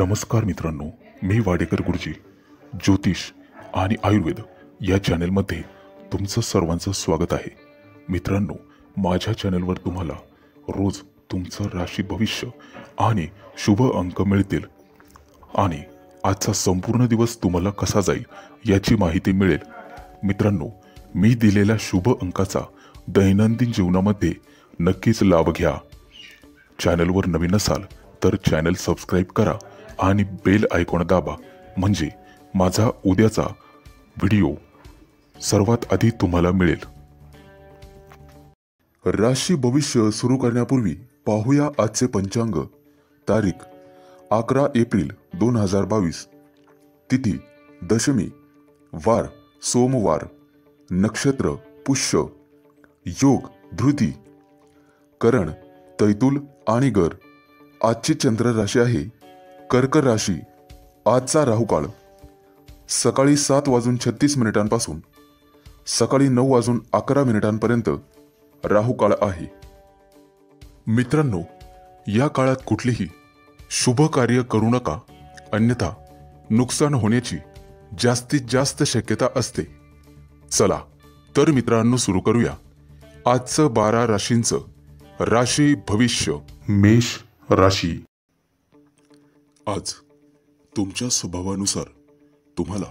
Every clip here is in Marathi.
नमस्कार मित्रांनो, मी वाडेकर गुरुजी ज्योतिष आणि आयुर्वेद या चॅनलमध्ये तुमचं सर्वांचं स्वागत आहे। मित्रांनो, माझ्या चॅनलवर तुम्हाला रोज तुमचं राशी भविष्य आणि शुभ अंक मिळतील आणि आजचा संपूर्ण दिवस तुम्हाला कसा जाईल याची माहिती मिळेल। मित्रांनो, मी दिलेल्या शुभ अंकाचा दैनंदिन जीवनामध्ये नक्कीच लाभ घ्या। चॅनलवर नवीन असाल तर चॅनल सबस्क्राइब करा आणि बेल आयकॉन दाबा, म्हणजे माझा उद्याचा व्हिडिओ सर्वात आधी तुम्हाला मिळेल। राशी भविष्य सुरू करण्यापूर्वी पाहूया आजचे पंचांग। तारीख 11 एप्रिल 2022, तिथी दशमी, वार सोमवार, नक्षत्र पुष्य, योग धृती, करण तैतुल आणि गर। आजची चंद्र राशी आहे कर्क राशी। आजचा राहुकाळ सकाळी 7:36 पासून सकाळी 9:11 राहुकाळ आहे। मित्रांनो, या काळात कुठलेही शुभ कार्य करू नका, अन्यथा नुकसान होण्याची जास्तीत जास्त शक्यता असते। चला तर मित्रांनो, सुरू करूया आजचं 12 राशींचं राशी भविष्य। मेष राशी। आज तुमच्या स्वभावानुसार तुम्हाला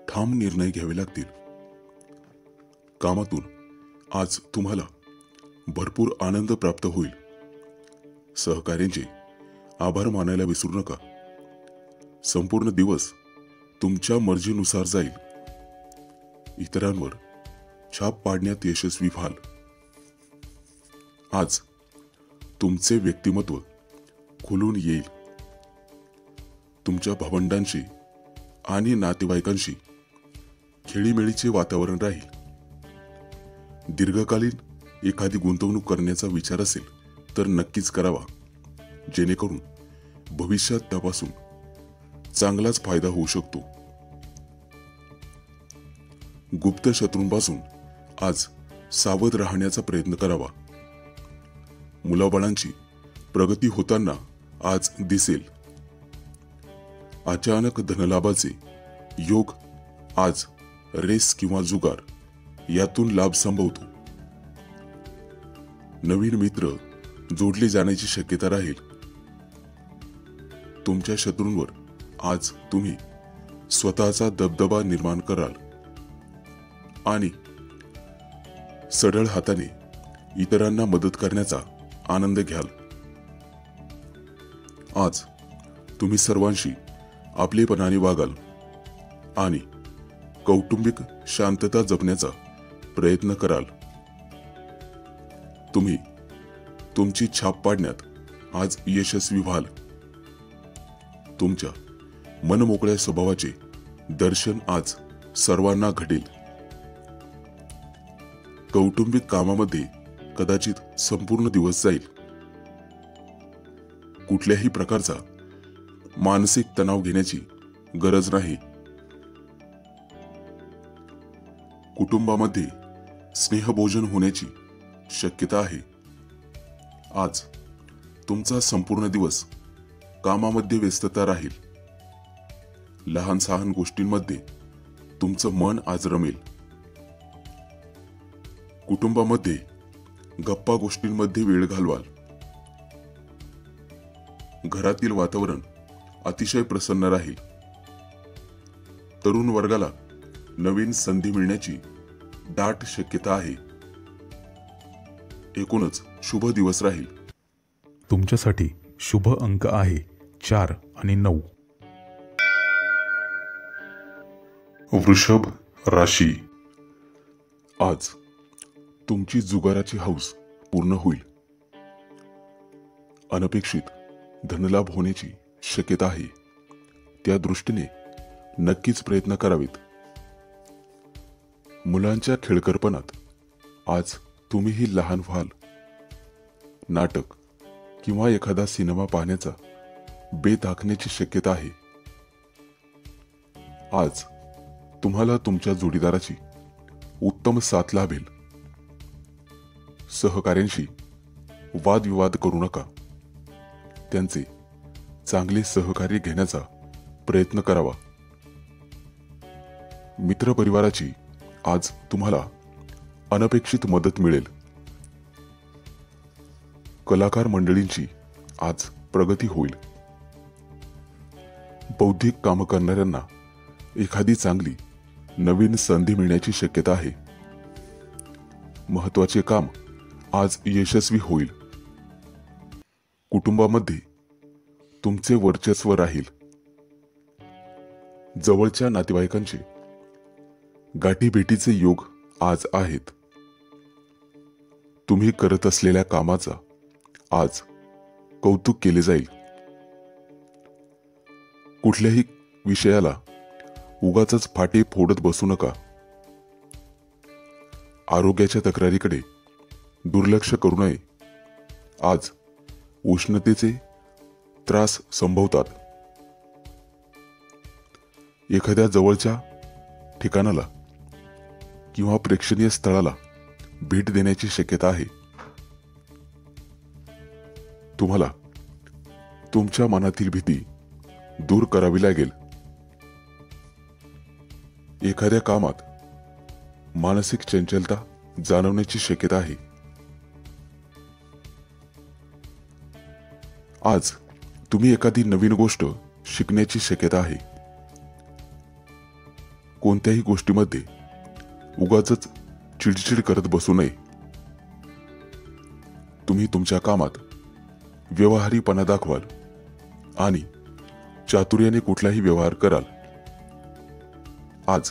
ठाम निर्णय घ्यावे लागतील। कामातून आज तुम्हाला भरपूर आनंद प्राप्त होईल। सहकार्यांचे आभार मानायला विसरू नका। संपूर्ण दिवस तुमच्या मर्जीनुसार जाईल। इतरांवर छाप पाडण्यात यशस्वी व्हाल। आज तुमचे व्यक्तिमत्व खुलून येईल। तुमच्या भावंडांशी आणि नातेवाईकांशी खेळीमेळीचे वातावरण राहील। दीर्घकालीन एखादी गुंतवणूक करण्याचा विचार असेल तर नक्कीच करावा, जेणेकरून भविष्यात त्यापासून चांगलाच फायदा होऊ शकतो। गुप्त शत्रूंपासून आज सावध राहण्याचा प्रयत्न करावा। मुलाबाळांची प्रगती होताना आज दिसेल। अचानक धनलाभाचे योग आज रेस किंवा जुगार यातून लाभ संभवतो। नवीन मित्र जोडले जाण्याची शक्यता राहील। तुमच्या शत्रूंवर आज तुम्ही स्वतःचा दबदबा निर्माण कराल आणि सढळ हाताने इतरांना मदत करण्याचा आनंद घ्याल। आज तुम्ही सर्वांशी आपलेपणाने वागाल आणि कौटुंबिक शांतता जपण्याचा प्रयत्न कराल। तुम्ही तुमची छाप पाडण्यात आज यशस्वी व्हाल। तुमच्या मनमोकळ्या स्वभावाचे दर्शन आज सर्वांना घडेल। कौटुंबिक कामामध्ये कदाचित संपूर्ण दिवस जाईल। कुठल्याही प्रकारचा मानसिक तणाव घेण्याची गरज नाही। कुटुंबामध्ये स्नेहभोजन होण्याची शक्यता आहे। आज तुमचा संपूर्ण दिवस कामामध्ये व्यस्तता राहील। लहान सहान गोष्टींमध्ये तुमचं मन आज रमेल। कुटुंबामध्ये गप्पा गोष्टींमध्ये वेळ घालवाल। घरातील वातावरण अतिशय प्रसन्न राहील। तरुण वर्गाला नवीन संधी मिळण्याची दाट शक्यता आहे। एकूणच शुभ दिवस राहील। तुमच्यासाठी शुभ अंक आहे 4 आणि 9। वृषभ राशी। आज तुमची जुगाराची हौस पूर्ण होईल। अनपेक्षित धनलाभ होण्याची शक्यता आहे। त्या दृष्टीने नक्कीच प्रयत्न करावेत। मुलांच्या खेळकरपणात आज तुम्हीही लहान व्हाल। नाटक किंवा एखादा सिनेमा पाहण्याचा बेत आखण्याची शक्यता आहे। आज तुम्हाला तुमच्या जोडीदाराची उत्तम साथ लाभेल। सहकार्यांशी वादविवाद करू नका। त्यांचे चांगले सहकार्य घेण्याचा प्रयत्न करावा। मित्रपरिवाराची आज तुम्हाला अनपेक्षित मदत मिळेल। कलाकार मंडळींची आज प्रगती होईल। बौद्धिक काम करणाऱ्यांना एखादी चांगली नवीन संधी मिळण्याची शक्यता आहे। महत्त्वाचे काम आज यशस्वी होईल। कुटुंबामध्ये तुमचे वर्चस्व राहील। जवळच्या नातेवाईकांचे गाठीभेटीचे योग आज आहेत। तुम्ही करत असलेल्या कामाचा आज कौतुक केले जाईल। कुठल्याही विषयाला उगाचच फाटे फोडत बसू नका। आरोग्याच्या तक्रारीकडे दुर्लक्ष करू नये। आज उष्णतेचे त्रास संभवतात। एखाद्या जवळच्या ठिकाणाला किंवा प्रेक्षणीय स्थळाला भेट देण्याची शक्यता आहे। तुम्हाला तुमच्या मनातील भीती दूर करावी लागेल। एखाद्या कामात मानसिक चंचलता जाणवण्याची शक्यता आहे। आज तुम्ही एखादी नवीन गोष्ट शिकण्याची शक्यता आहे। कोणत्याही गोष्टीमध्ये उगाचच चिडचिड करत बसू नये। तुम्ही तुमच्या कामात व्यवहारीपणा दाखवाल आणि चातुर्याने कुठलाही व्यवहार कराल। आज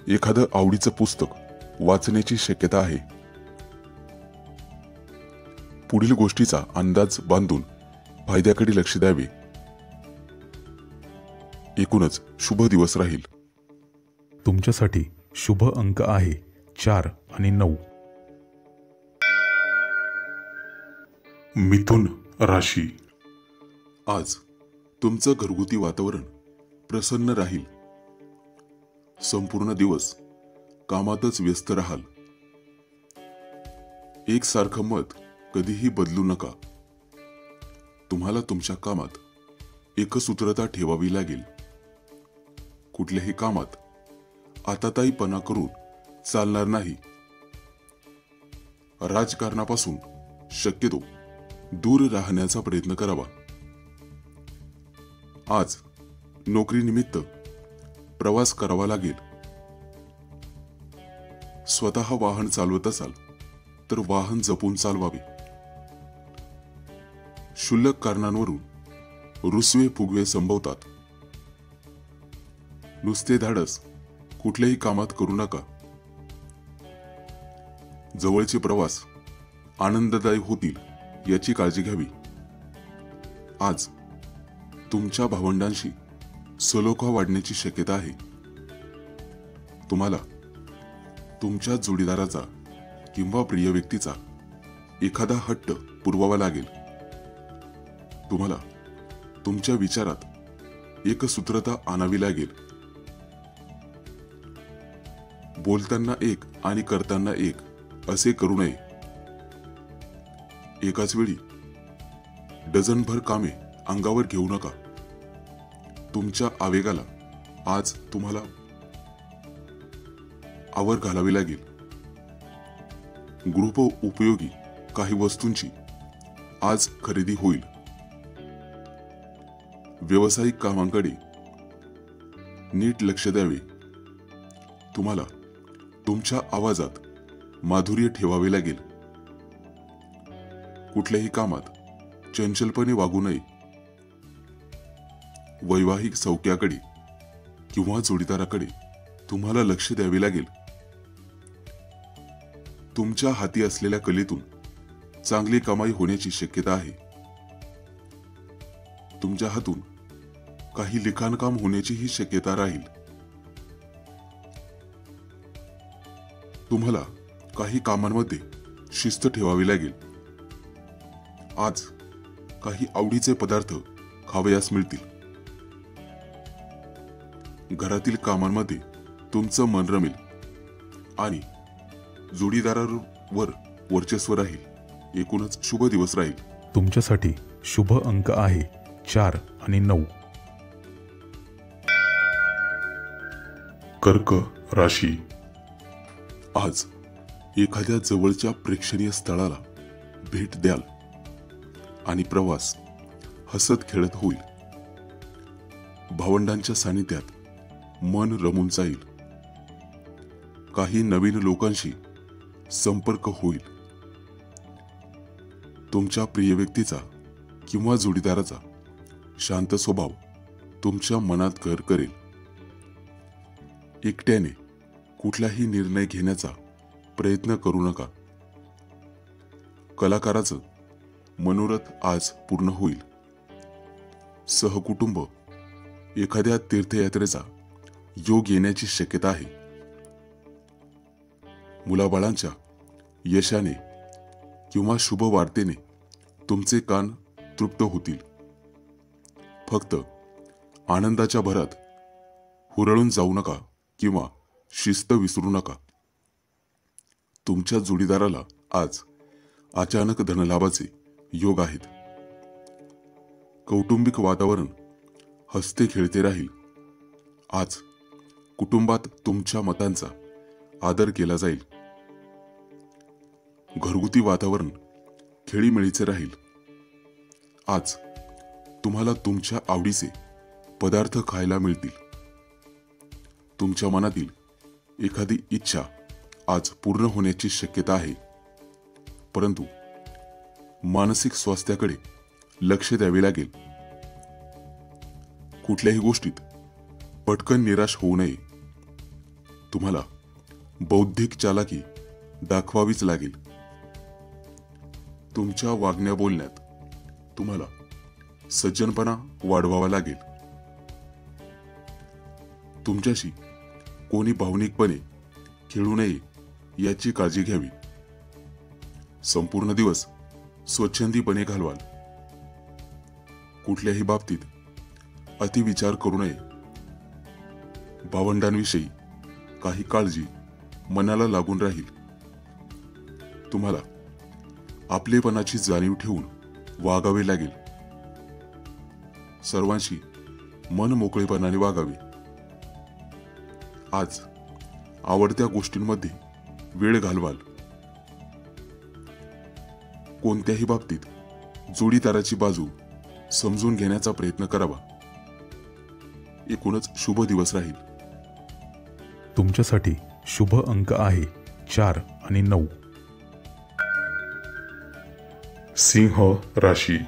एखादं आवडीचं पुस्तक वाचण्याची शक्यता आहे। पुढील गोष्टीचा अंदाज बांधून फायद्याकडे लक्ष द्यावे। एकूणच शुभ दिवस राहील। तुमच्यासाठी शुभ अंक आहे 4 आणि 9। मिथुन राशी, आज तुमचं घरगुती वातावरण प्रसन्न राहील। संपूर्ण दिवस कामातच व्यस्त राहाल। एकसारखं मत कधीही बदलू नका। तुम्हाला तुमच्या कामात एकसूत्रता ठेवावी लागेल। कुठल्याही कामात आताताईपणा करून चालणार नाही। राजकारणापासून शक्यतो दूर राहण्याचा प्रयत्न करावा। आज नोकरीनिमित्त प्रवास करावा लागेल। स्वतः वाहन चालवत असाल तर वाहन जपून चालवावे। क्षुल्लक कारणांवरून रुसवे फुगवे संभवतात। नुसते धाडस कुठल्याही कामात करू नका। जवळचे प्रवास आनंददायी होतील याची काळजी घ्यावी। आज तुमच्या भावंडांशी सलोखा वाढण्याची शक्यता आहे। तुम्हाला तुमच्या जोडीदाराचा किंवा प्रिय व्यक्तीचा एखादा हट्ट पुरवावा लागेल। तुम्हाला तुमच्या विचारात एकसूत्रता आणावी लागेल। बोलताना एक आणि करताना एक असे करू नये। एकाच वेळी डझनभर कामे अंगावर घेऊ नका। तुमच्या आवेगाला आज तुम्हाला आवर घालावी लागेल। गृह उपयोगी काही वस्तूंची आज खरेदी होईल। व्यावसायिक कामांकडे नीट लक्ष द्यावे। तुम्हाला तुमच्या आवाजात माधुर्य ठेवावे लागेल। कुठल्याही कामात चंचलपणे वागू नये। वैवाहिक सौख्याकडे किंवा जोडीदाराकडे तुम्हाला लक्ष द्यावे लागेल। तुमच्या हाती असलेल्या कलेतून चांगली कमाई होण्याची शक्यता आहे। तुमच्या हातून काही लिखाणकाम होण्याचीही शक्यता राहील। तुम्हाला काही कामांमध्ये शिस्त ठेवावी लागेल। आज काही आवडीचे पदार्थ खावयास मिळतील। घरातील कामांमध्ये तुमचं मन रमेल आणि जोडीदारावर वर्चस्व राहील। एकूणच शुभ दिवस राहील। तुमच्यासाठी शुभ अंक आहे 4 आणि 9. कर्क राशी. आज एखाद्या जवळच्या प्रेक्षणीय स्थळाला भेट द्याल आणि प्रवास हसत खेळत होईल. भावंडांच्या सानिध्यात मन रमून जाईल. काही नवीन लोकांशी संपर्क होईल. तुमच्या प्रिय व्यक्तीचा किंवा जोडीदाराचा शांत स्वभाव तुमच्या मनात घर करेल. एकट्याने कुठलाही निर्णय घेण्याचा प्रयत्न करू नका. कलाकाराचं मनोरथ आज पूर्ण होईल. सहकुटुंब एखाद्या तीर्थयात्रेचा योग येण्याची शक्यता आहे. मुलाबाळांच्या यशाने किंवा शुभ वार्तेने तुमचे कान तृप्त होतील. फक्त आनंदाच्या भरात हुरळून जाऊ नका किंवा शिस्त विसरू नका. तुमच्या जोडीदाराला आज अचानक धनलाभाचे योग आहेत. कौटुंबिक वातावरण हसते खेळते राहील. आज कुटुंबात तुमच्या मतांचा आदर केला जाईल. घरगुती वातावरण खेळीमेळीचे राहील. आज तुम्हाला तुमच्या आवडीचे पदार्थ खायला मिळतील. तुमच्या मनातील एखादी इच्छा आज पूर्ण होण्याची शक्यता आहे. परंतु मानसिक स्वास्थ्याकडे लक्ष द्यावे लागेल. कुठल्याही गोष्टीत पटकन निराश होऊ नये. तुम्हाला बौद्धिक चालाकी दाखवावीच लागेल. तुमच्या वागण्या बोलण्यात तुम्हाला सज्जनपणा वाढवावा लागेल. तुमच्याशी कोणी भावनिकपणे खेळू नये याची काळजी घ्यावी. संपूर्ण दिवस स्वच्छंदीपणे घालवाल. कुठल्याही बाबतीत अतिविचार करू नये. भावंडांविषयी काही काळजी मनाला लागून राहील. तुम्हाला आपलेपणाची जाणीव ठेवून वागावे लागेल. सर्वांशी मन मोकळेपणाने वागावे. आज आवडत्या गोष्टींमध्ये वेळ घालवाल. कोणत्याही बाबतीत जोडीदाराची बाजू समजून घेण्याचा प्रयत्न करावा. एकूणच शुभ दिवस राहील. तुमच्यासाठी शुभ अंक आहे 4 आणि 9. सिंह राशी.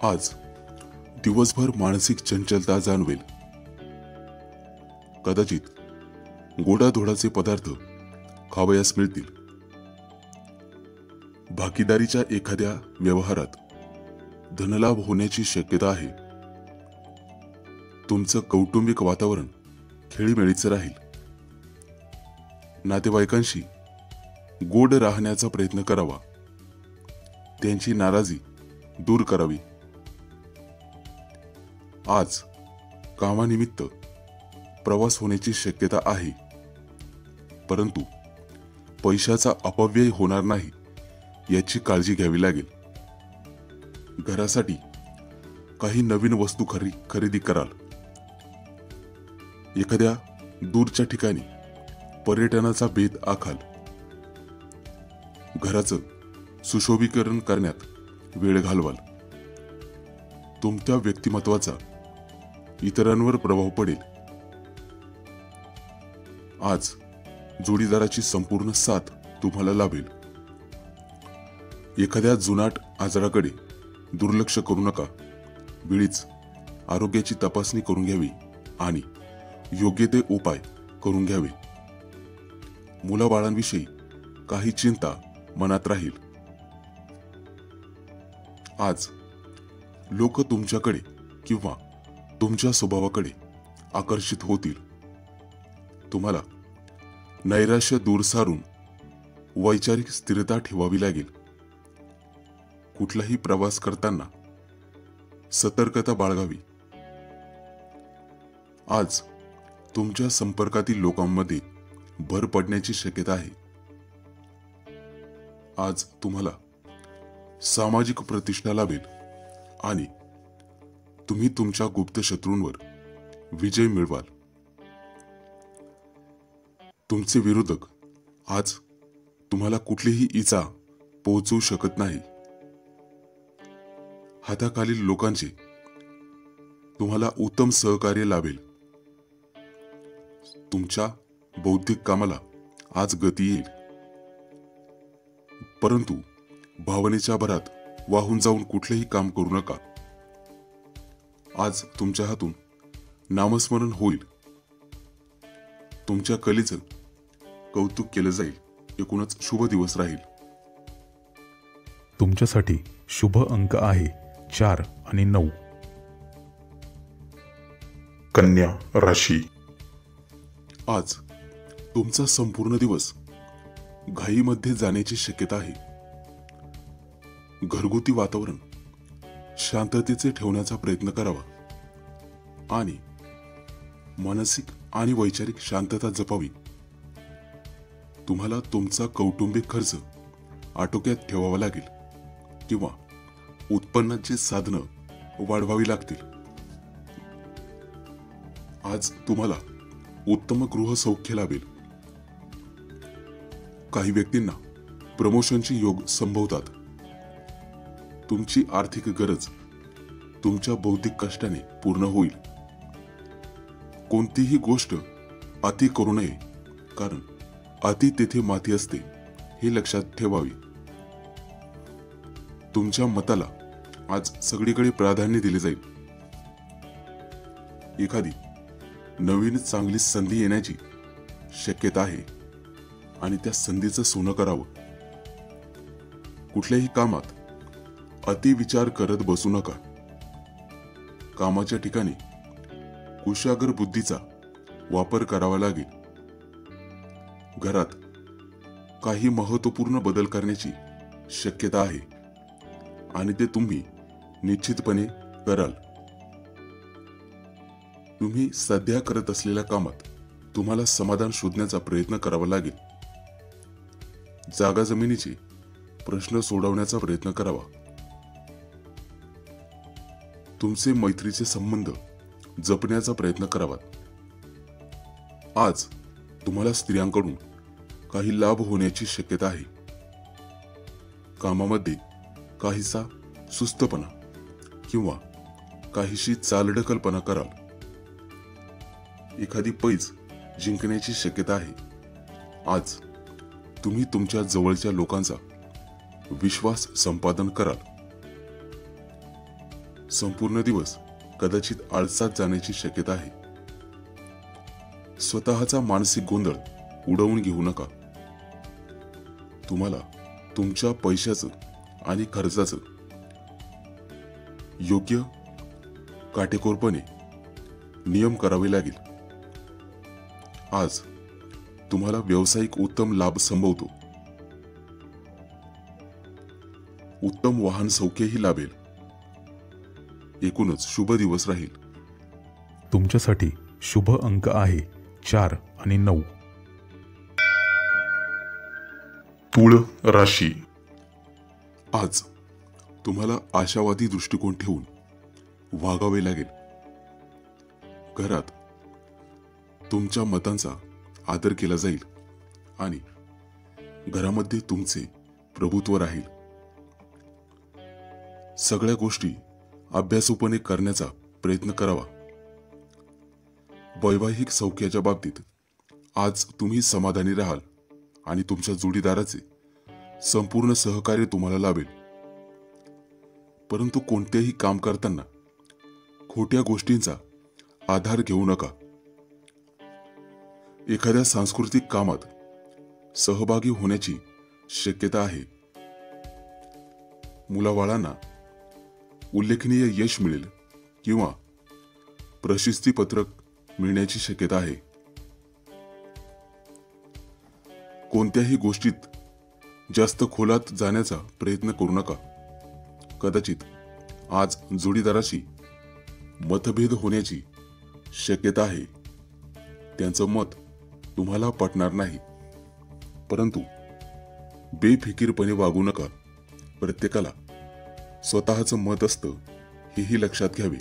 आज दिवसभर मानसिक चंचलता जाणवेल. कदाचित गोडाधोडाचे पदार्थ खावयास मिळतील. भागीदारीच्या एखाद्या व्यवहारात धनलाभ होण्याची शक्यता आहे. तुमचं कौटुंबिक वातावरण खेळीमेळीचं राहील. नातेवाईकांशी गोड राहण्याचा प्रयत्न करावा. त्यांची नाराजी दूर करावी. आज कामानिमित्त प्रवास होण्याची शक्यता आहे. परंतु पैशाचा अपव्यय होणार नाही याची काळजी घ्यावी लागेल. घरासाठी काही नवीन वस्तू खरेदी कराल. एखाद्या दूरच्या ठिकाणी पर्यटनाचा बेत आखाल. घराचं सुशोभीकरण करण्यात वेळ घालवाल. तुमच्या व्यक्तिमत्वाचा इतरांवर प्रभाव पडेल. आज जोडीदाराची संपूर्ण साथ तुम्हाला लाभेल. एखाद्या जुनाट आजाराकडे दुर्लक्ष करू नका. वेळीच आरोग्याची तपासणी करून घ्यावी आणि योग्य ते उपाय करून घ्यावे. मुलाबाळांविषयी काही चिंता मनात राहील. आज लोक तुमच्याकडे किंवा तुमच्या स्वभावाकडे आकर्षित होतील. तुम्हाला नैराश्य दूर सारून वैचारिक स्थिरता ठेवावी लागेल. कुठलाही प्रवास करताना सतर्कता बाळगावी. आज तुमच्या संपर्कातील लोकांमध्ये भर पडण्याची शक्यता आहे. आज तुम्हाला सामाजिक प्रतिष्ठा लाभेल आणि तुम्ही तुमच्या गुप्त शत्रूंवर विजय मिळवाल. तुमचे विरोधक आज तुम्हाला कुठलीही इजा पोहोचवू शकत नाही. हाताखालील लोकांचे तुम्हाला उत्तम सहकार्य लाभेल. तुमच्या बौद्धिक कामाला आज गती येईल. परंतु भावनेच्या भरात वाहून जाऊन कुठलेही काम करू नका. आज तुमच्या हातून नामस्मरण होईल. तुमच्या कलेचं कौतुक केलं जाईल. एकूणच शुभ दिवस राहील. तुमच्यासाठी शुभ अंक आहे 4 आणि 9. कन्या राशी. आज तुमचा संपूर्ण दिवस घाईमध्ये जाण्याची शक्यता आहे. घरगुती वातावरण शांततेचे ठेवण्याचा प्रयत्न करावा आणि मानसिक आणि वैचारिक शांतता जपावी. तुम्हाला तुमचा कौटुंबिक खर्च आटोक्यात ठेवावा लागेल किंवा उत्पन्नाची साधनं वाढवावी लागतील. आज तुम्हाला उत्तम गृहसौख्य लाभेल. काही व्यक्तींना प्रमोशनचे योग संभवतात. तुमची आर्थिक गरज तुमच्या बौद्धिक कष्टाने पूर्ण होईल. कोणतीही गोष्ट अति करू नये, कारण अति तेथे माती असते हे लक्षात ठेवावे. तुमच्या मताला आज सगळीकडे प्राधान्य दिले जाईल. एखादी नवीन चांगली संधी येण्याची शक्यता आहे आणि त्या संधीचं सोनं करावं. कुठल्याही कामात अति विचार करत बसू नका. कामाच्या ठिकाणी कुशाग्र बुद्धीचा वापर करावा लागेल. घरात काही महत्त्वपूर्ण बदल करण्याची शक्यता आहे आणि ते तुम्ही निश्चितपणे कराल. तुम्ही सध्या करत असलेल्या कामात तुम्हाला समाधान शोधण्याचा प्रयत्न करावा लागेल. जागा जमिनीचे प्रश्न सोडवण्याचा प्रयत्न करावा. तुमचे मैत्रीचे संबंध जपण्याचा प्रयत्न करावा. आज तुम्हाला स्त्रियांकडून काही लाभ होण्याची शक्यता आहे. कामामध्ये काहीसा सुस्तपणा किंवा काहीशी चालढकलपणा कराल. एखादी पैज जिंकण्याची शक्यता आहे. आज तुम्ही तुमच्या जवळच्या लोकांचा विश्वास संपादन कराल. संपूर्ण दिवस कदाचित आळसात जाण्याची शक्यता आहे. स्वतःचा मानसिक गोंधळ उडवून घेऊ नका. तुम्हाला तुमच्या पैशाचं आणि खर्चाचं योग्य काटेकोरपणे नियम करावे लागेल. आज तुम्हाला व्यावसायिक उत्तम लाभ संभवतो. उत्तम वाहन सौख्यही लाभेल. एकूणच शुभ दिवस राहील. तुमच्यासाठी शुभ अंक आहे 4 आणि 9. तुळ राशी. आज तुम्हाला आशावादी दृष्टिकोन ठेवून वागावे लागेल. घरात तुमच्या मतांचा आदर केला जाईल आणि घरामध्ये तुमचे प्रभुत्व राहील. सगळ्या गोष्टी अभ्यासूपणे करण्याचा प्रयत्न करावा. वैवाहिक सौख्याच्या बाबतीत आज तुम्ही समाधानी राहाल आणि तुमच्या जोडीदाराचे संपूर्ण सहकार्य तुम्हाला लाभेल. परंतु कोणतेही काम करताना खोट्या गोष्टींचा आधार घेऊ नका. एखाद्या सांस्कृतिक कामात सहभागी होण्याची शक्यता आहे. मुलाबाळांना उल्लेखनीय यश मिळेल किंवा प्रशस्तीपत्रक मिळण्याची शक्यता आहे. कोणत्याही गोष्टीत जास्त खोलात जाण्याचा प्रयत्न करू नका. कदाचित आज जोडीदाराशी मतभेद होण्याची शक्यता आहे. त्यांचं मत तुम्हाला पटणार नाही, परंतु बेफिकीरपणे वागू नका. प्रत्येकाला स्वतःचं मत असतं हेही लक्षात घ्यावे.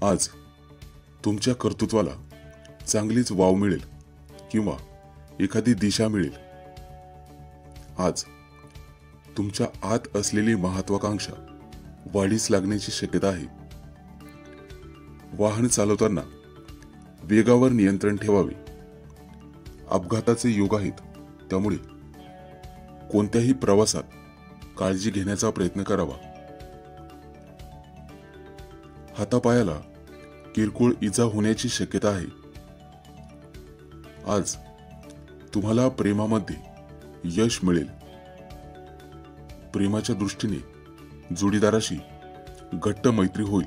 आज तुमच्या कर्तृत्वाला चांगलीच वाव मिळेल किंवा एखादी दिशा मिळेल. आज तुमच्या आत असलेली महत्वाकांक्षा वाढीस लागण्याची शक्यता आहे. वाहन चालवताना वेगावर नियंत्रण ठेवावे. अपघाताचे योग आहेत, त्यामुळे कोणत्याही प्रवासात काळजी घेण्याचा प्रयत्न करावा. हातापायाला किरकोळ इजा होण्याची शक्यता आहे. आज तुम्हाला प्रेमामध्ये यश मिळेल. प्रेमाच्या दृष्टीने जोडीदाराशी घट्ट मैत्री होईल.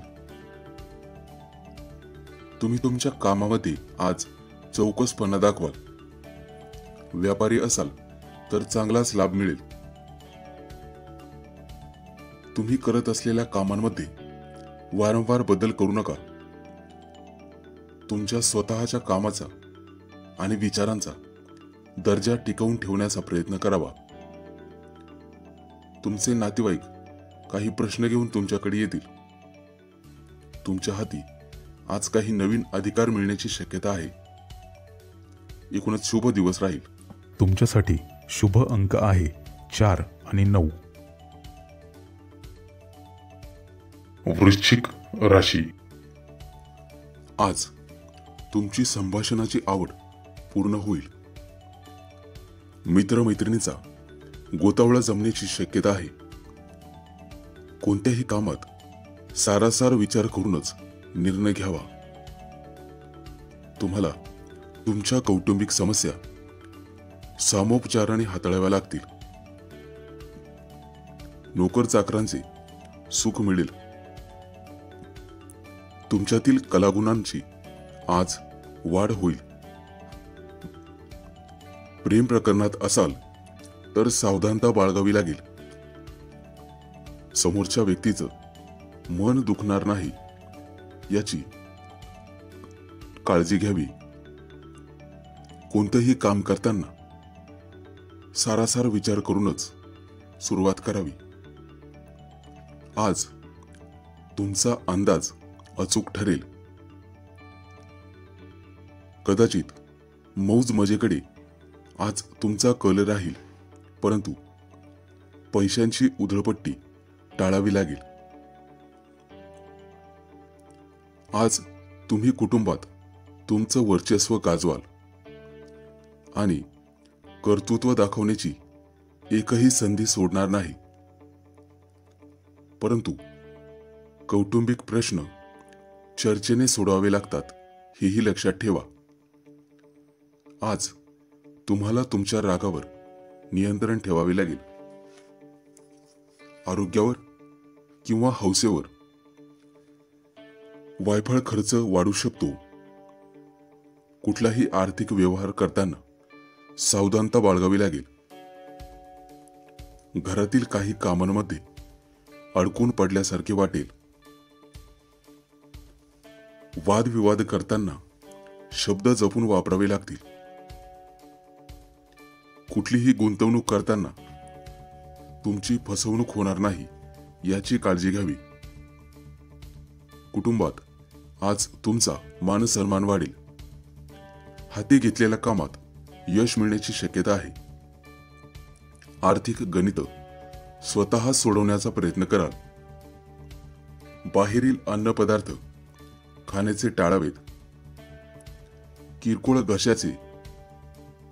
तुम्ही तुमच्या कामामध्ये आज चौकसपणा दाखवाल. व्यापारी असाल तर चांगलाच लाभ मिळेल. तुम्ही करत असलेल्या कामांमध्ये वारंवार बदल करू नका. तुमच्या स्वतःच्या कामाचा आणि विचारांचा दर्जा टिकवून ठेवण्याचा प्रयत्न करावा. तुमचे नातेवाईक काही प्रश्न घेऊन तुमच्याकडे येतील. तुमच्या हाती आज काही नवीन अधिकार मिळण्याची शक्यता आहे. एकूणच शुभ दिवस राहील. तुमच्यासाठी शुभ अंक आहे 4 आणि 9. वृश्चिक राशी. आज तुमची संभाषणाची आवड पूर्ण होईल. मित्रमैत्रिणीचा गोतावळा जमण्याची शक्यता आहे. कोणत्याही कामात सारासार विचार करूनच निर्णय घ्यावा. तुम्हाला तुमच्या कौटुंबिक समस्या सामोपचाराने हाताळाव्या लागतील. नोकर चाकरांचे सुख मिळेल. तुमच्यातील कलागुणांची आज वाढ होईल. प्रेम प्रकरणात असाल तर सावधानता बाळगावी लागेल. समोरच्या व्यक्तीचं मन दुखणार नाही याची काळजी घ्यावी. कोणतेही काम करताना सारासार विचार करूनच सुरुवात करावी. आज तुमचा अंदाज अचूक ठरेल. कदाचित मौज मजेकडे आज तुमचा कल राहील, परंतु पैशांची उधळपट्टी टाळावी लागेल. आज तुम्ही कुटुंबात तुमचं वर्चस्व गाजवाल आणि कर्तृत्व दाखवण्याची एकही संधी सोडणार नाही. परंतु कौटुंबिक प्रश्न चर्चेने सोडवावे लागतात, हेही लक्षात ठेवा. आज तुम्हाला तुमच्या रागावर नियंत्रण ठेवावे लागेल. आरोग्यावर किंवा हौसेवर वायफळ खर्च वाढू शकतो. कुठलाही आर्थिक व्यवहार करताना सावधानता बाळगावी लागेल. घरातील काही कामांमध्ये अडकून पडल्यासारखे वाटेल. वादविवाद करताना शब्द जपून वापरावे लागतील. कुठलीही गुंतवणूक करताना तुमची फसवणूक होणार नाही याची काळजी घ्यावी. कुटुंबात आज तुमचा मान सन्मान वाढेल. हाती घेतलेल्या कामात यश मिळण्याची शक्यता आहे. आर्थिक गणित स्वतः सोडवण्याचा प्रयत्न कराल. बाहेरील अन्नपदार्थ खाण्याचे टाळावेत. किरकोळ घशाचे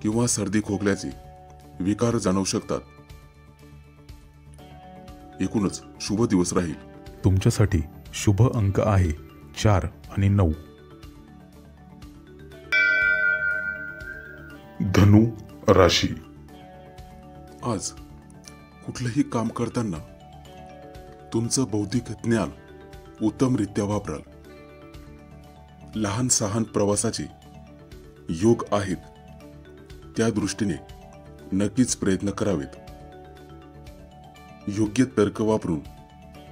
किंवा सर्दी खोकल्याचे विकार जाणवू शकतात. एकूणच शुभ दिवस राहील. तुमच्यासाठी शुभ अंक आहे 4 आणि 9. धनु राशी. आज कुठलंही काम करताना तुमचं बौद्धिक ज्ञान उत्तमरित्या वापराल. लहान सहान प्रवासाचे योग आहेत, त्या दृष्टीने नक्कीच प्रयत्न करावेत. योग्य तर्क वापरून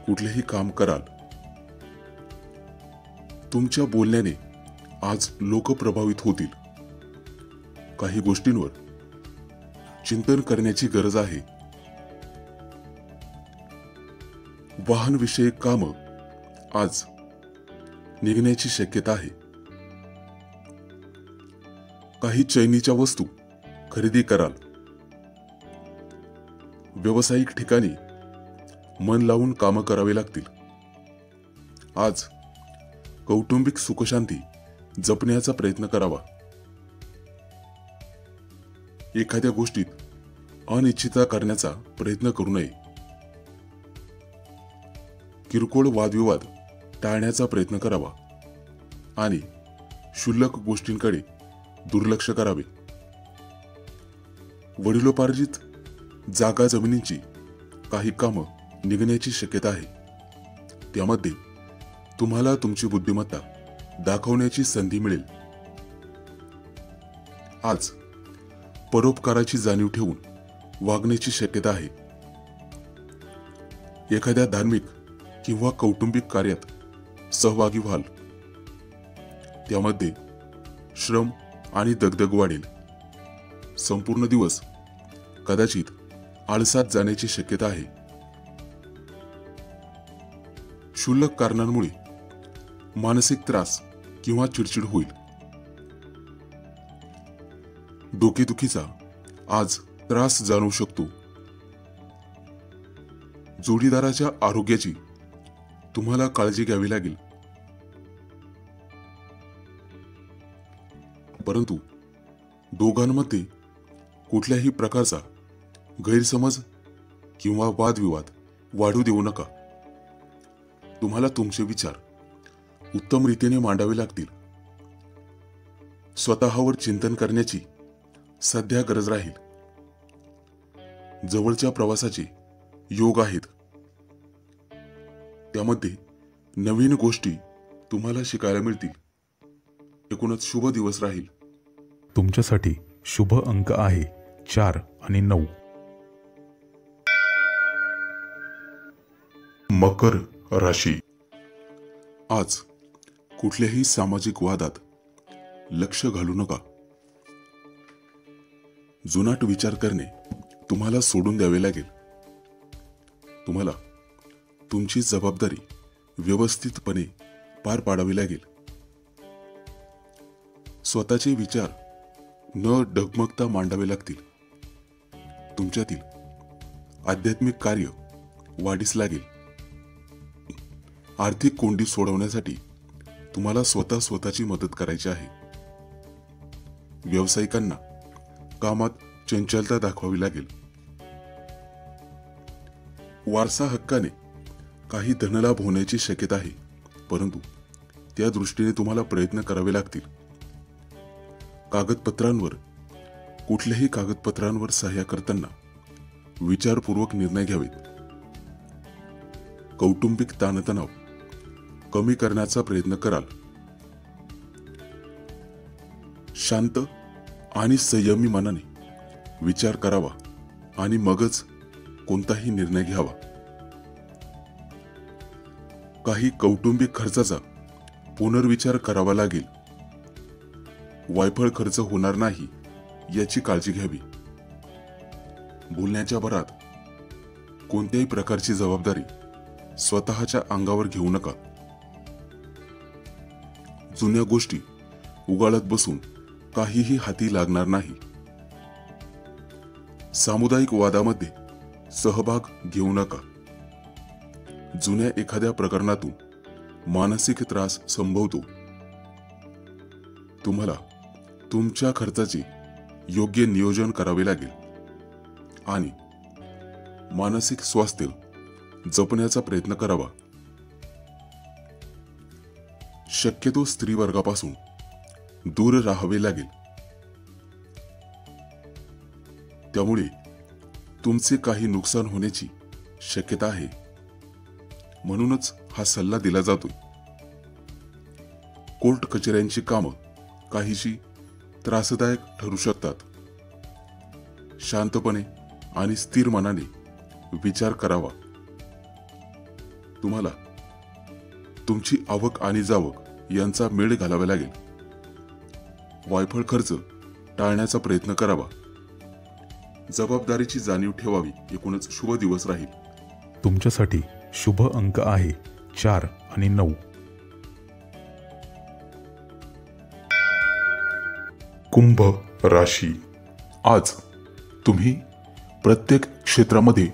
कुठलेही काम कराल. तुमच्या बोलण्याने आज लोक प्रभावित होतील. काही गोष्टींवर चिंतन करण्याची गरज आहे. वाहनविषयक कामं आज निघण्याची शक्यता आहे. काही चैनीच्या वस्तू खरेदी कराल. व्यावसायिक ठिकाणी मन लावून कामं करावी लागतील. आज कौटुंबिक सुखशांती जपण्याचा प्रयत्न करावा. एखाद्या गोष्टीत अनिश्चितता करण्याचा प्रयत्न करू नये. किरकोळ वादविवाद टाळण्याचा प्रयत्न करावा आणि क्षुल्लक गोष्टींकडे दुर्लक्ष करावे. वडिलोपार्जित जागा जमिनींची काही कामं निघण्याची शक्यता आहे. त्यामध्ये तुम्हाला तुमची बुद्धिमत्ता दाखवण्याची संधी मिळेल. आज परोपकाराची जाणीव ठेवून वागण्याची शक्यता आहे. एखाद्या धार्मिक किंवा कौटुंबिक कार्यात सहभागी व्हाल. त्यामध्ये श्रम आणि दगदग वाढेल. संपूर्ण दिवस कदाचित आळसात जाण्याची शक्यता आहे. क्षुल्लक कारणांमुळे मानसिक त्रास किंवा चिडचिड होईल. डोकेदुखीचा आज त्रास जाणवू शकतो. जोडीदाराच्या आरोग्याची तुम्हाला काळजी घ्यावी लागेल. परंतु दोघांमध्ये कुठल्याही प्रकारचा गैरसमज किंवा वादविवाद वाढू देऊ नका. तुम्हाला तुमचे विचार उत्तम रीतीने मांडावे लागतील. स्वतःवर चिंतन करण्याची सध्या गरज राहील. जवळच्या प्रवासाचे योग आहेत. त्यामध्ये नवीन गोष्टी तुम्हाला शिकायला मिळतील. एकूणच शुभ दिवस राहील. तुमच्यासाठी शुभ अंक आहे 4 आणि 9. मकर राशी. आज कुठल्याही सामाजिक वादात लक्ष घालू नका. जुनाट विचार करणे तुम्हाला सोडून द्यावे लागेल. तुम्हाला तुमची जबाबदारी व्यवस्थितपणे पार पाडावी लागेल. स्वतःचे विचार न डगमगता मांडावे लागतील. तुमच्यातील आध्यात्मिक कार्य वाढीस लागेल. आर्थिक कोंडी सोडवण्यासाठी तुम्हाला स्वतःची मदत करायची आहे. व्यावसायिकांना कामात चंचलता दाखवावी लागेल. वारसा हक्काने काही धनलाभ होण्याची शक्यता आहे. परंतु त्या दृष्टीने तुम्हाला प्रयत्न करावे लागतील. कुठल्याही कागदपत्रांवर सह्या करताना विचारपूर्वक निर्णय घ्यावेत. कौटुंबिक ताणतणाव कमी करण्याचा प्रयत्न कराल. शांत आणि संयमी मनाने विचार करावा आणि मगच कोणताही निर्णय घ्यावा. काही कौटुंबिक खर्चाचा पुनर्विचार करावा लागेल. वायफळ खर्च होणार नाही याची काळजी घ्यावी. बोलण्याच्या भरात कोणत्याही प्रकारची जबाबदारी स्वतःच्या अंगावर घेऊ नका. जुन्या गोष्टी उगाळत बसून काहीही हाती लागणार नाही. सामुदायिक वादामध्ये सहभाग घेऊ नका. जुन्या एखाद्या प्रकरणातून मानसिक त्रास संभवतो. तुम्हाला तुमच्या खर्चाचे योग्य नियोजन करावे लागेल आणि मानसिक स्वास्थ्य जपण्याचा प्रयत्न करावा. शक्यतो स्त्री वर्गापासून दूर राहावे लागेल. त्यामुळे तुमचे काही नुकसान होण्याची शक्यता आहे. म्हणूनच हा सल्ला दिला जातोय. कोर्ट कचेऱ्यांची कामं काहीशी त्रासदायक ठरू शकतात. शांतपणे आणि स्थिर मनाने विचार करावा. तुम्हाला तुमची आवक आणि जावक यांचा मेळ घालावा लागेल. वायफळ खर्च टाळण्याचा प्रयत्न करावा. जबाबदारीची जाणीव ठेवावी. एकूणच शुभ दिवस राहील. तुमच्यासाठी शुभ अंक आहे 4 आणि 9. कुंभ राशी. आज तुम्ही प्रत्येक क्षेत्रामध्ये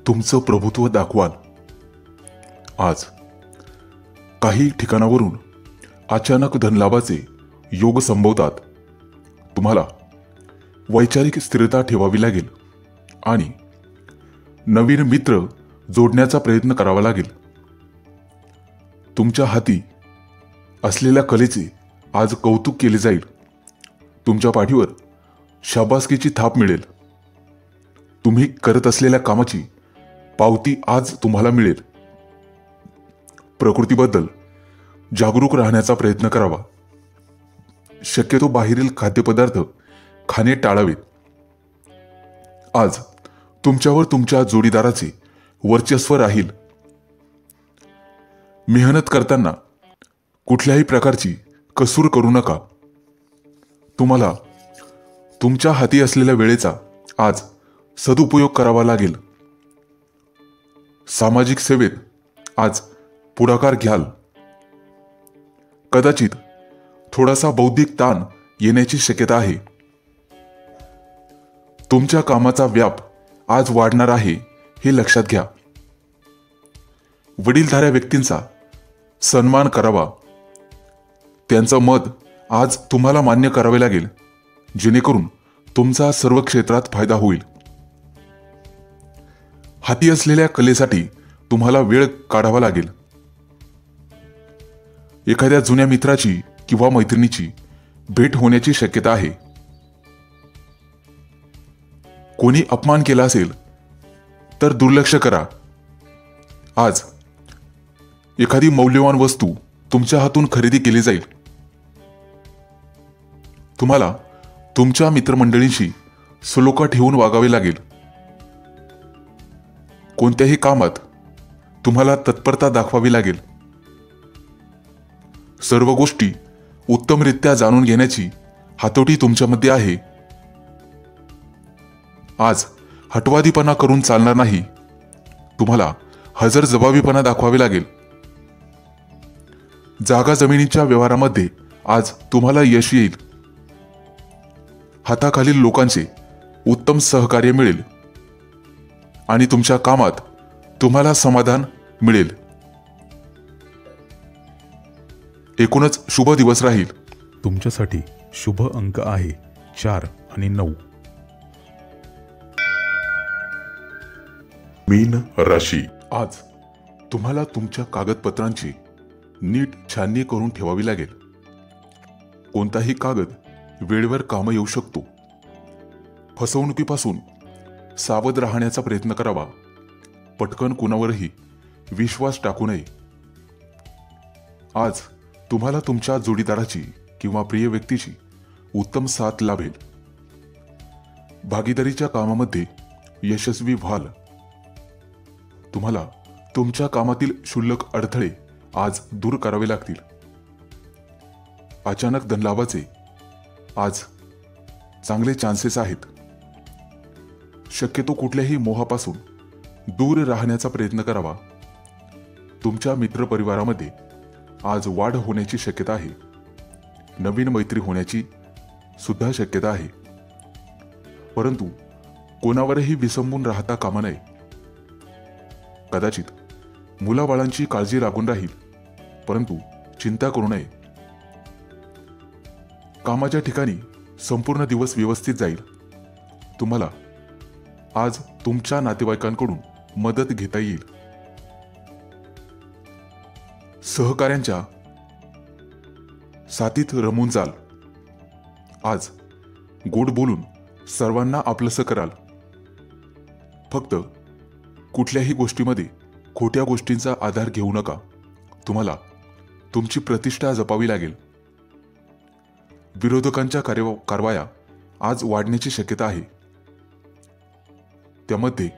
तुमचं प्रभुत्व दाखवाल. आज काही ठिकाणावरून अचानक धनलाभाचे योग संभवतात. तुम्हाला वैचारिक स्थिरता ठेवावी लागेल आणि नवीन मित्र जोडण्याचा प्रयत्न करावा लागेल. तुमच्या हाती असलेल्या कलेचे आज कौतुक केले जाईल. तुमच्या पाठीवर शाबासकीची थाप मिळेल. तुम्ही करत असलेल्या कामाची पावती आज तुम्हाला मिळेल. प्रकृतीबद्दल जागरूक राहण्याचा प्रयत्न करावा. शक्यतो बाहेरील खाद्यपदार्थ खाणे टाळावेत. आज तुमच्यावर तुमच्या जोडीदाराचे वर्चस्व राहील. मेहनत करताना कुठल्याही प्रकारची कसूर करू नका. तुम्हाला तुमच्या हाती असलेल्या वेळेचा आज सदुपयोग करावा लागेल. सामाजिक सेवेत आज पुढाकार घ्याल. कदाचित थोडासा बौद्धिक ताण येण्याची शक्यता आहे. तुमच्या कामाचा व्याप आज वाढणार आहे हे लक्षात घ्या. वडीलधाऱ्या व्यक्तींचा सन्मान करावा. त्यांचं मत आज तुम्हाला मान्य करावे लागेल, जेणेकरून तुमचा सर्व क्षेत्रात फायदा होईल. हाती असलेल्या कलेसाठी तुम्हाला वेळ काढावा लागेल. एखाद्या जुन्या मित्राची किंवा मैत्रिणीची भेट होण्याची शक्यता आहे. कोणी अपमान केला असेल तर दुर्लक्ष करा. आज एखादी मौल्यवान वस्तू तुमच्या हातून खरेदी केली जाईल. तुम्हाला तुमच्या मित्रमंडळींशी सलोखा ठेवून वागावे लागेल. कोणत्याही कामात तुम्हाला तत्परता दाखवावी लागेल. सर्व गोष्टी उत्तमरित्या जाणून घेण्याची हातोटी तुमच्यामध्ये आहे. आज हटवादीपणा करून चालणार नाही. तुम्हाला हजरजबाबीपणा दाखवावे लागेल. जागा जमिनीच्या व्यवहारामध्ये आज तुम्हाला यश येईल. हाताखालील लोकांचे उत्तम सहकार्य मिळेल आणि तुमच्या कामात तुम्हाला समाधान मिळेल. एकूणच शुभ दिवस राहील. तुमच्यासाठी शुभ अंक आहे 4 आणि 9. मीन राशी. आज तुम्हाला तुमच्या कागदपत्रांची नीट छाननी करून ठेवावी लागेल. कोणताही कागद वेळेवर कामं येऊ शकतो. फसवणुकीपासून सावध राहण्याचा प्रयत्न करावा. पटकन कुणावरही विश्वास टाकू नये. आज तुम्हाला तुमच्या जोडीदाराची किंवा प्रिय व्यक्तीची उत्तम साथ लाभेल. भागीदारीच्या कामामध्ये यशस्वी व्हाल. तुम्हाला तुमच्या कामातील क्षुल्लक अडथळे आज दूर करावे लागतील. अचानक धनलाभाचे आज चांगले चान्सेस आहेत. शक्यतो कुठल्याही मोहापासून दूर राहण्याचा प्रयत्न करावा. तुमच्या मित्रपरिवारामध्ये आज वाढ होण्याची शक्यता आहे. नवीन मैत्री होण्याची सुद्धा शक्यता आहे. परंतु कोणावरही विसंबून राहता कामा नये. कदाचित मुलाबाळांची काळजी लागून राहील, परंतु चिंता करू नये. कामाच्या ठिकाणी संपूर्ण दिवस व्यवस्थित जाईल. तुम्हाला आज तुमच्या नातेवाईकांकडून मदत घेता येईल. सहकाऱ्यांच्या साथीत रमून जाल. आज गोड बोलून सर्वांना आपलंसं कराल. फक्त कुठल्याही गोष्टीमध्ये खोट्या गोष्टींचा आधार घेऊ नका. तुम्हाला तुमची प्रतिष्ठा जपावी लागेल. विरोधकांच्या कारवाया आज वाढण्याची शक्यता आहे. त्यामध्ये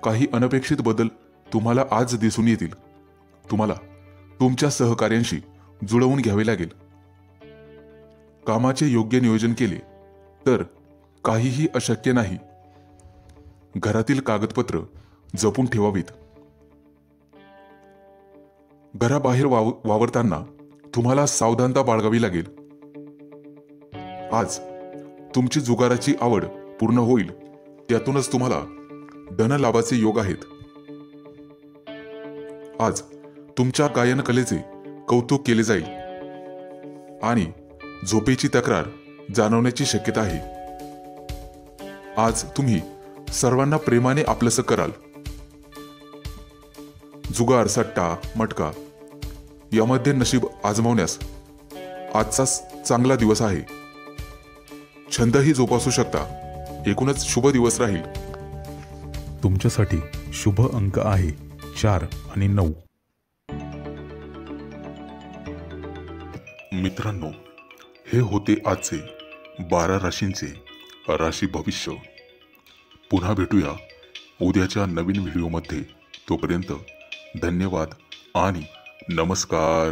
काही अनपेक्षित बदल तुम्हाला आज दिसून येतील. तुम्हाला तुमच्या सहकार्यांशी जुळवून घ्यावे लागेल. कामाचे योग्य नियोजन केले तर काहीही अशक्य नाही. घरातील कागदपत्र जपून ठेवावीत. घराबाहेर वावरताना तुम्हाला सावधानता बाळगावी लागेल. आज तुमची जुगाराची आवड पूर्ण होईल, त्यातूनच तुम्हाला धनलाभाचे योग आहेत. आज तुमच्या गायन कलेचे कौतुक केले जाईल आणि झोपेची तक्रार जाणवण्याची शक्यता आहे. आज तुम्ही सर्वांना प्रेमाने आपलंसं कराल. जुगार, सट्टा, मटका यामध्ये नशीब आजमावण्यास आजचा चांगला दिवस आहे. छंदही जोपासू शकता. एकूणच शुभ दिवस राहील. तुमच्यासाठी शुभ अंक आहे 4 आणि 9. मित्रांनो, हे होते आजचे 12 राशींचे राशी भविष्य. पुन्हा भेटूया उद्याच्या नवीन व्हिडिओमध्ये. तोपर्यंत धन्यवाद आणि नमस्कार.